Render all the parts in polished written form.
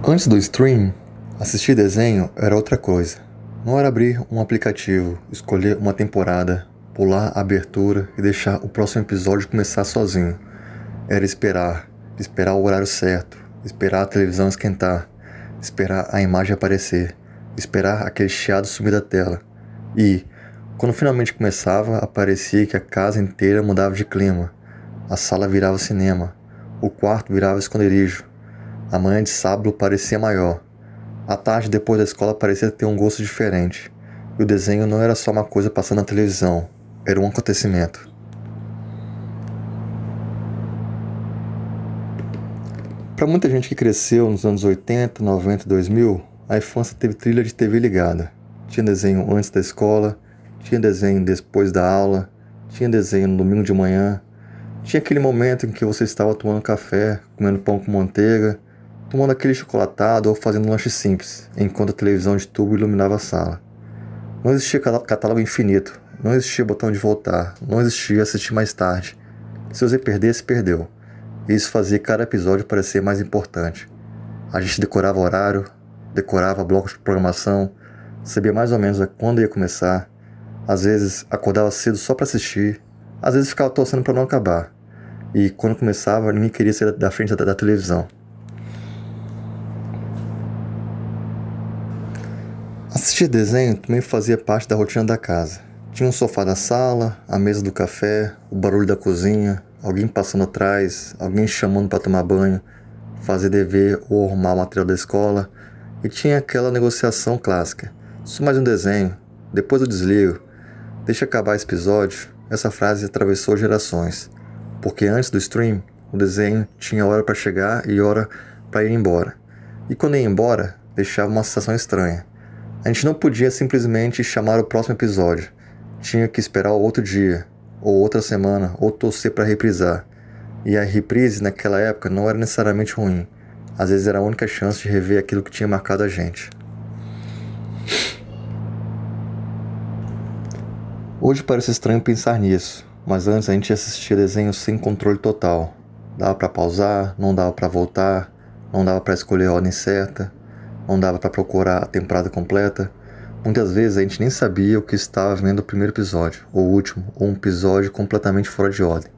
Antes do stream, assistir desenho era outra coisa. Não era abrir um aplicativo, escolher uma temporada, pular a abertura e deixar o próximo episódio começar sozinho. Era esperar o horário certo, esperar a televisão esquentar, esperar a imagem aparecer, esperar aquele chiado sumir da tela. E, quando finalmente começava, parecia que a casa inteira mudava de clima. A sala virava cinema, o quarto virava esconderijo. A manhã de sábado parecia maior. A tarde depois da escola parecia ter um gosto diferente. E o desenho não era só uma coisa passando na televisão, era um acontecimento. Para muita gente que cresceu nos anos 80, 90 e 2000, a infância teve trilha de TV ligada. Tinha desenho antes da escola, tinha desenho depois da aula, tinha desenho no domingo de manhã. Tinha aquele momento em que você estava tomando café, comendo pão com manteiga, tomando aquele chocolatado ou fazendo um lanche simples, enquanto a televisão de tubo iluminava a sala. Não existia catálogo infinito, não existia botão de voltar, não existia assistir mais tarde. Se você perdesse, perdeu. E isso fazia cada episódio parecer mais importante. A gente decorava horário, decorava blocos de programação, sabia mais ou menos quando ia começar. Às vezes acordava cedo só para assistir, às vezes ficava torcendo para não acabar. E quando começava, ninguém queria sair da frente da televisão. Assistir desenho também fazia parte da rotina da casa. Tinha um sofá da sala, a mesa do café, o barulho da cozinha, alguém passando atrás, alguém chamando para tomar banho, fazer dever ou arrumar o material da escola. E tinha aquela negociação clássica. Só mais um desenho, depois eu desligo. Deixa acabar esse episódio. Essa frase atravessou gerações. Porque antes do stream, o desenho tinha hora para chegar e hora para ir embora. E quando ia embora, deixava uma sensação estranha. A gente não podia simplesmente chamar o próximo episódio. Tinha que esperar o outro dia, ou outra semana, ou torcer para reprisar. E a reprise naquela época não era necessariamente ruim. Às vezes era a única chance de rever aquilo que tinha marcado a gente. Hoje parece estranho pensar nisso, mas antes a gente assistia desenhos sem controle total. Dava para pausar, não dava para voltar, não dava para escolher a ordem certa, não dava para procurar a temporada completa. Muitas vezes a gente nem sabia o que estava vendo o primeiro episódio, ou o último, ou um episódio completamente fora de ordem.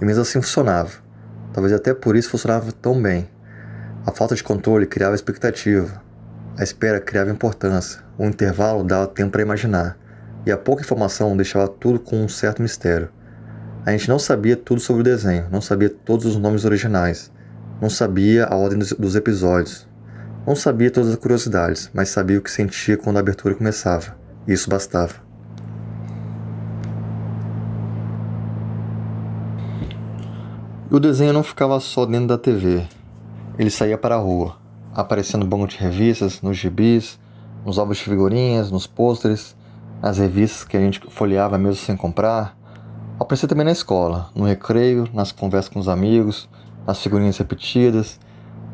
E mesmo assim funcionava. Talvez até por isso funcionava tão bem. A falta de controle criava expectativa. A espera criava importância. O intervalo dava tempo para imaginar. E a pouca informação deixava tudo com um certo mistério. A gente não sabia tudo sobre o desenho, não sabia todos os nomes originais, não sabia a ordem dos episódios. Não sabia todas as curiosidades, mas sabia o que sentia quando a abertura começava. E isso bastava. E o desenho não ficava só dentro da TV. Ele saía para a rua, aparecendo no banco de revistas, nos gibis, nos álbuns de figurinhas, nos pôsteres, nas revistas que a gente folheava mesmo sem comprar. Aparecia também na escola, no recreio, nas conversas com os amigos, nas figurinhas repetidas,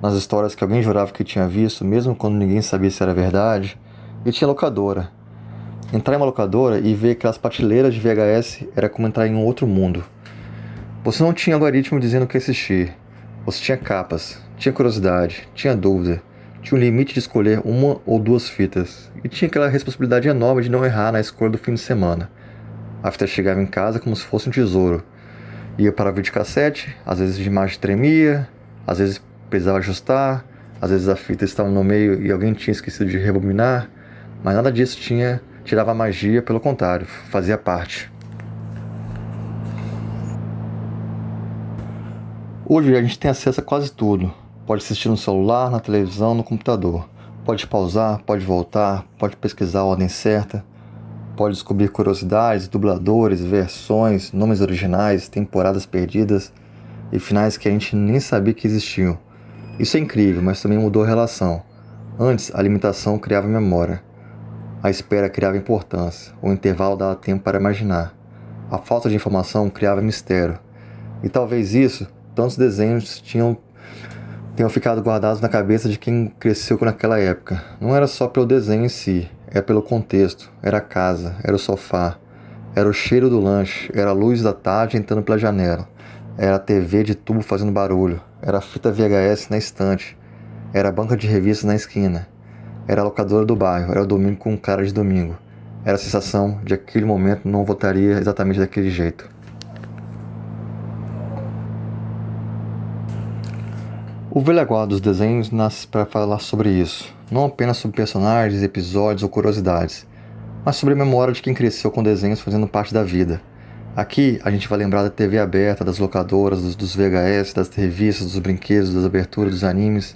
nas histórias que alguém jurava que tinha visto, mesmo quando ninguém sabia se era verdade. E tinha locadora. Entrar em uma locadora e ver aquelas prateleiras de VHS era como entrar em um outro mundo. Você não tinha algoritmo dizendo o que assistir. Você tinha capas, tinha curiosidade, tinha dúvida, tinha um limite de escolher uma ou duas fitas. E tinha aquela responsabilidade enorme de não errar na escolha do fim de semana. A fita chegava em casa como se fosse um tesouro. Ia para o videocassete, às vezes a imagem tremia, às vezes precisava ajustar, às vezes a fita estava no meio e alguém tinha esquecido de rebobinar, mas nada disso tirava a magia, pelo contrário, fazia parte. Hoje a gente tem acesso a quase tudo. Pode assistir no celular, na televisão, no computador. Pode pausar, pode voltar, pode pesquisar a ordem certa, pode descobrir curiosidades, dubladores, versões, nomes originais, temporadas perdidas e finais que a gente nem sabia que existiam. Isso é incrível, mas também mudou a relação. Antes, a limitação criava memória. A espera criava importância. O intervalo dava tempo para imaginar. A falta de informação criava mistério. E talvez isso, tantos desenhos tenham ficado guardados na cabeça de quem cresceu naquela época. Não era só pelo desenho em si, era pelo contexto. Era a casa, era o sofá, era o cheiro do lanche, era a luz da tarde entrando pela janela. Era a TV de tubo fazendo barulho, era a fita VHS na estante, Era a banca de revistas na esquina. Era a locadora do bairro. Era o domingo com cara de domingo. Era a sensação de que aquele momento não voltaria exatamente daquele jeito. O Velha Guarda dos Desenhos nasce para falar sobre isso. Não apenas sobre personagens, episódios ou curiosidades, mas sobre a memória de quem cresceu com desenhos fazendo parte da vida. Aqui a gente vai lembrar da TV aberta, das locadoras, dos VHS, das revistas, dos brinquedos, das aberturas, dos animes,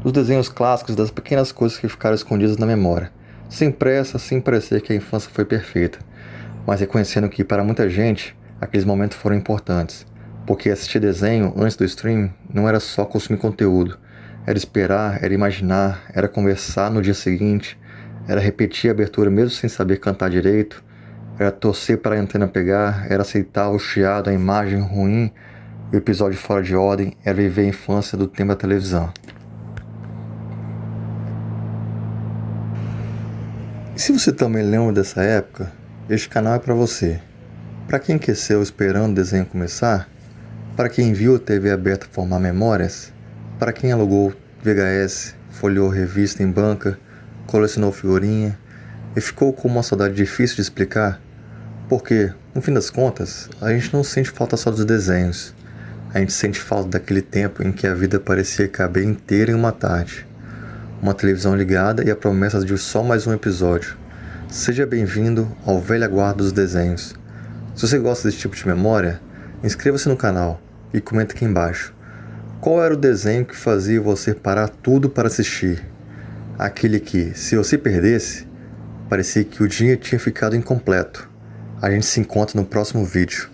dos desenhos clássicos, das pequenas coisas que ficaram escondidas na memória. Sem pressa, sem parecer que a infância foi perfeita, mas reconhecendo que para muita gente aqueles momentos foram importantes. Porque assistir desenho antes do stream não era só consumir conteúdo. Era esperar, era imaginar, era conversar no dia seguinte, era repetir a abertura mesmo sem saber cantar direito, era torcer para a antena pegar, era aceitar o chiado, a imagem ruim, o episódio fora de ordem, era viver a infância do tempo da televisão. E se você também lembra dessa época, este canal é para você. Para quem cresceu esperando o desenho começar, para quem viu a TV aberta formar memórias, para quem alugou VHS, folheou revista em banca, colecionou figurinha e ficou com uma saudade difícil de explicar, porque, no fim das contas, a gente não sente falta só dos desenhos, a gente sente falta daquele tempo em que a vida parecia caber inteira em uma tarde. Uma televisão ligada e a promessa de só mais um episódio. Seja bem-vindo ao Velha Guarda dos Desenhos. Se você gosta desse tipo de memória, inscreva-se no canal e comenta aqui embaixo. Qual era o desenho que fazia você parar tudo para assistir? Aquele que, se você perdesse, parecia que o dia tinha ficado incompleto. A gente se encontra no próximo vídeo.